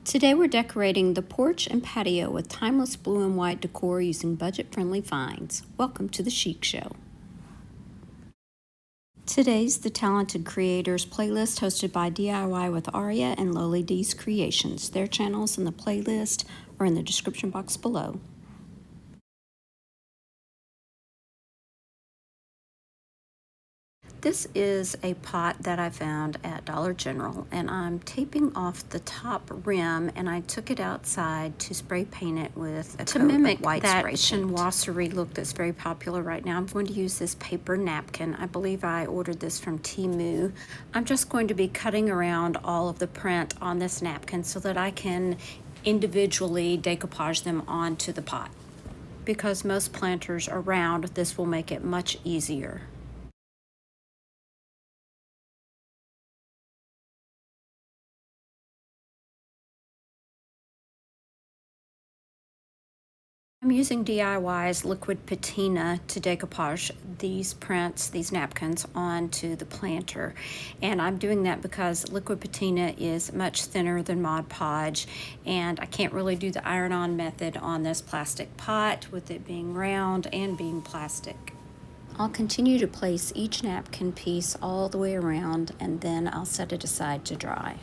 Today we're decorating the porch and patio with timeless blue and white decor using budget-friendly finds. Welcome to the Chic Show. Today's The Talented Creators playlist hosted by DIY with Aria and Loli D's Creations. Their channels in the playlist are in the description box below. This is a pot that I found at Dollar General, and I'm taping off the top rim, and I took it outside to spray paint it with a coat of white that Chinoiserie look that's very popular right now. I'm going to use this paper napkin. I believe I ordered this from Temu. I'm just going to be cutting around all of the print on this napkin so that I can individually decoupage them onto the pot. Because most planters are round, this will make it much easier. I'm using DIY's liquid patina to decoupage these prints, these napkins, onto the planter. And I'm doing that because liquid patina is much thinner than Mod Podge, and I can't really do the iron-on method on this plastic pot with it being round and being plastic. I'll continue to place each napkin piece all the way around, and then I'll set it aside to dry.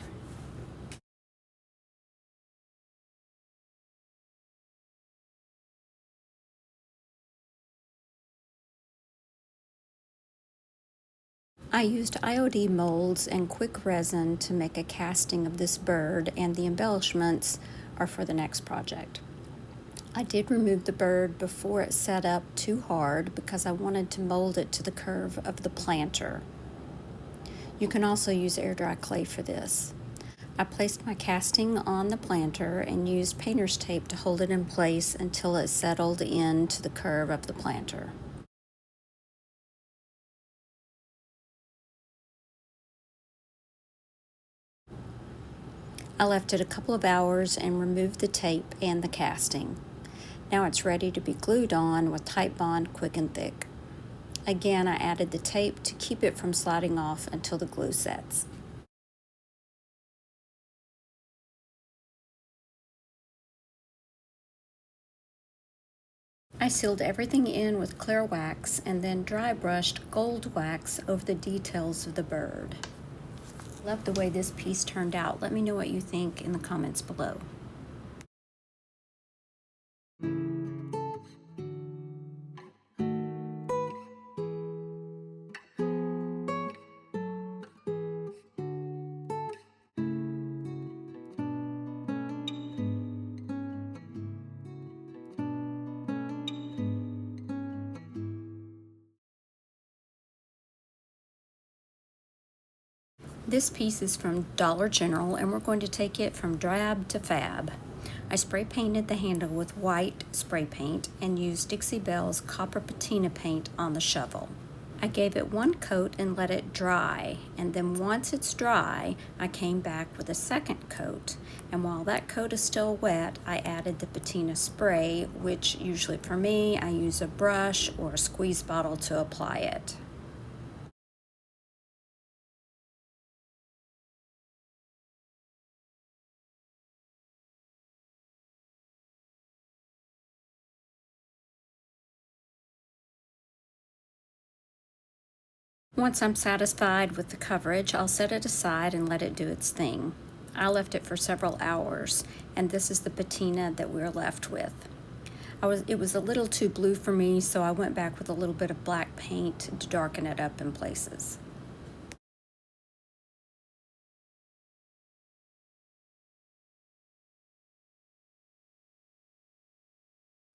I used IOD molds and quick resin to make a casting of this bird, and the embellishments are for the next project. I did remove the bird before it set up too hard because I wanted to mold it to the curve of the planter. You can also use air dry clay for this. I placed my casting on the planter and used painter's tape to hold it in place until it settled into the curve of the planter. I left it a couple of hours and removed the tape and the casting. Now it's ready to be glued on with Titebond Quick and Thick. Again, I added the tape to keep it from sliding off until the glue sets. I sealed everything in with clear wax and then dry brushed gold wax over the details of the bird. Love the way this piece turned out. Let me know what you think in the comments below. This piece is from Dollar General, and we're going to take it from drab to fab. I spray painted the handle with white spray paint and used Dixie Belle's copper patina paint on the shovel. I gave it one coat and let it dry, and then once it's dry, I came back with a second coat. And while that coat is still wet, I added the patina spray, which usually for me, I use a brush or a squeeze bottle to apply it. Once I'm satisfied with the coverage, I'll set it aside and let it do its thing. I left it for several hours, and this is the patina that we're left with. It was a little too blue for me, so I went back with a little bit of black paint to darken it up in places.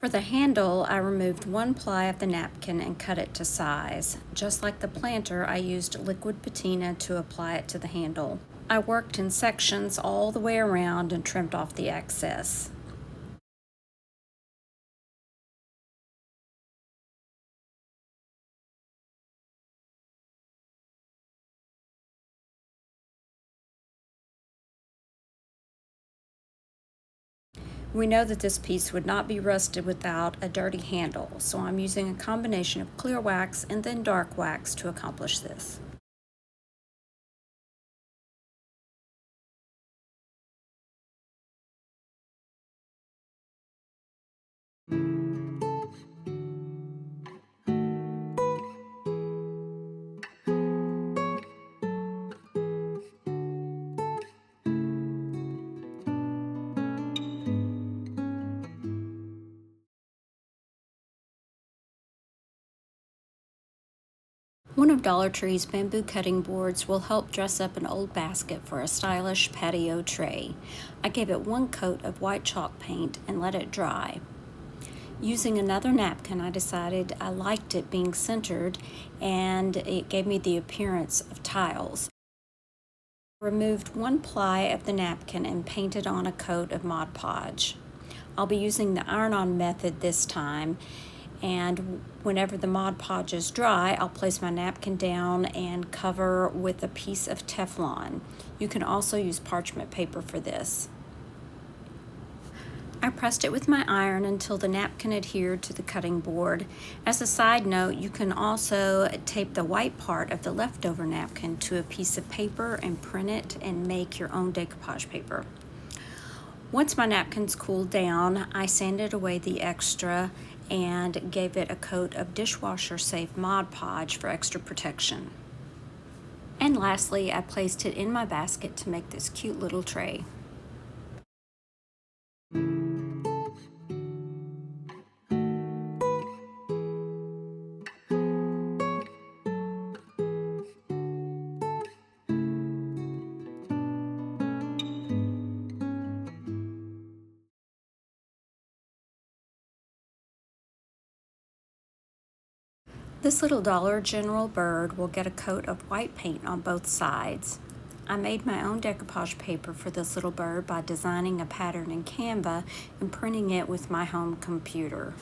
For the handle, I removed one ply of the napkin and cut it to size. Just like the planter, I used liquid patina to apply it to the handle. I worked in sections all the way around and trimmed off the excess. We know that this piece would not be rusted without a dirty handle, so I'm using a combination of clear wax and then dark wax to accomplish this. One of Dollar Tree's bamboo cutting boards will help dress up an old basket for a stylish patio tray. I gave it one coat of white chalk paint and let it dry. Using another napkin, I decided I liked it being centered and it gave me the appearance of tiles. I removed one ply of the napkin and painted on a coat of Mod Podge. I'll be using the iron-on method this time, and whenever the Mod Podge is dry, I'll place my napkin down and cover with a piece of Teflon. You can also use parchment paper for this. I pressed it with my iron until the napkin adhered to the cutting board. As a side note, you can also tape the white part of the leftover napkin to a piece of paper and print it and make your own decoupage paper. Once my napkins cooled down, I sanded away the extra and gave it a coat of dishwasher safe Mod Podge for extra protection. And lastly, I placed it in my basket to make this cute little tray. This little Dollar General bird will get a coat of white paint on both sides. I made my own decoupage paper for this little bird by designing a pattern in Canva and printing it with my home computer.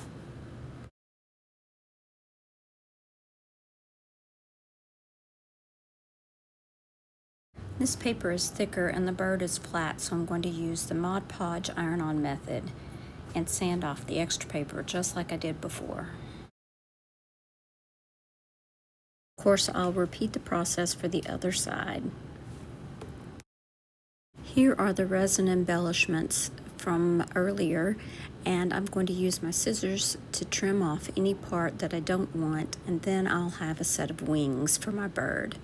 This paper is thicker and the bird is flat, so I'm going to use the Mod Podge iron-on method and sand off the extra paper just like I did before. Of course, I'll repeat the process for the other side. Here are the resin embellishments from earlier, and I'm going to use my scissors to trim off any part that I don't want, and then I'll have a set of wings for my bird.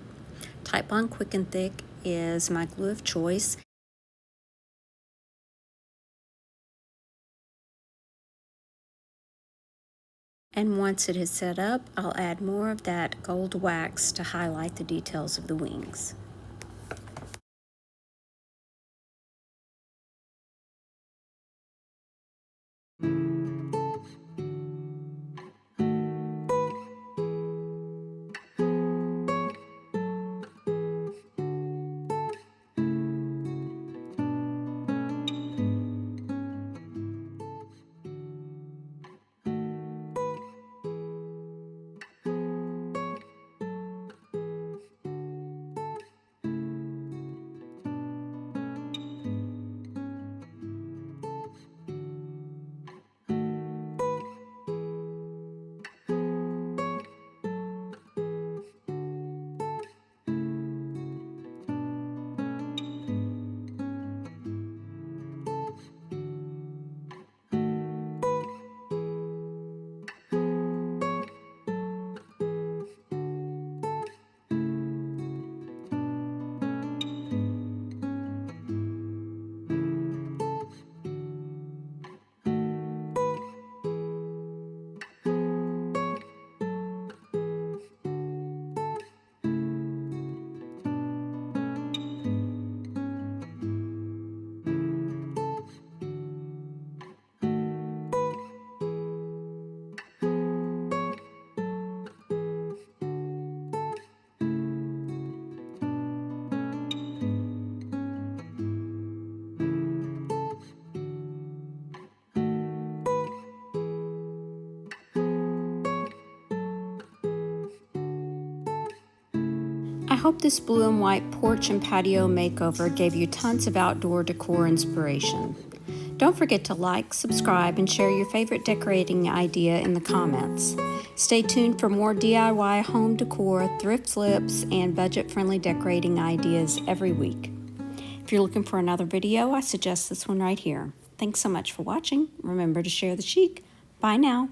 Titebond Quick and Thick is my glue of choice. And once it is set up, I'll add more of that gold wax to highlight the details of the wings. I hope this blue and white porch and patio makeover gave you tons of outdoor decor inspiration. Don't forget to like, subscribe, and share your favorite decorating idea in the comments. Stay tuned for more DIY home decor, thrift flips, and budget-friendly decorating ideas every week. If you're looking for another video, I suggest this one right here. Thanks so much for watching. Remember to share the chic. Bye now.